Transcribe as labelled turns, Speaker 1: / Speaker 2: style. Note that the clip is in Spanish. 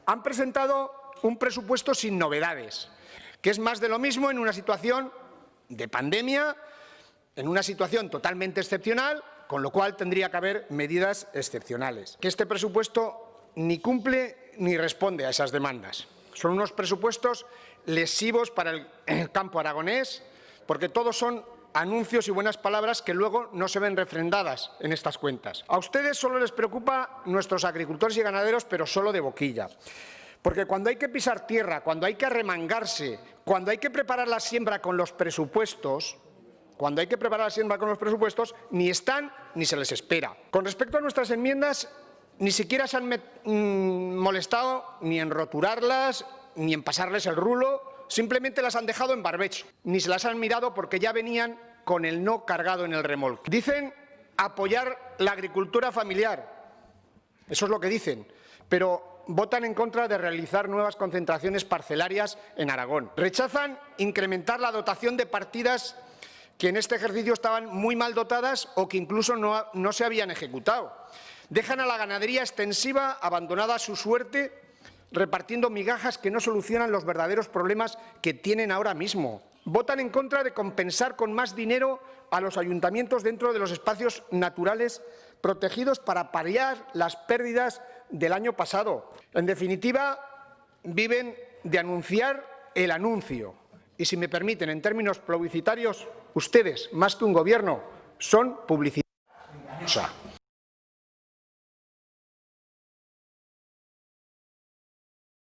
Speaker 1: Han presentado un presupuesto sin novedades, que es más de lo mismo en una situación de pandemia, en una situación totalmente excepcional, con lo cual tendría que haber medidas excepcionales. Que este presupuesto ni cumple ni responde a esas demandas. Son unos presupuestos lesivos para el campo aragonés, porque todos son anuncios y buenas palabras que luego no se ven refrendadas en estas cuentas. A ustedes solo les preocupa nuestros agricultores y ganaderos, pero solo de boquilla. Porque cuando hay que pisar tierra, cuando hay que arremangarse, cuando hay que preparar la siembra con los presupuestos, ni están ni se les espera. Con respecto a nuestras enmiendas, ni siquiera se han molestado ni en roturarlas, ni en pasarles el rulo, simplemente las han dejado en barbecho. Ni se las han mirado porque ya venían con el no cargado en el remolque. Dicen apoyar la agricultura familiar, eso es lo que dicen, pero votan en contra de realizar nuevas concentraciones parcelarias en Aragón. Rechazan incrementar la dotación de partidas que en este ejercicio estaban muy mal dotadas o que incluso no se habían ejecutado. Dejan a la ganadería extensiva abandonada a su suerte, repartiendo migajas que no solucionan los verdaderos problemas que tienen ahora mismo. Votan en contra de compensar con más dinero a los ayuntamientos dentro de los espacios naturales protegidos para paliar las pérdidas del año pasado. En definitiva, viven de anunciar el anuncio. Y si me permiten, en términos publicitarios, ustedes, más que un gobierno, son publicidad.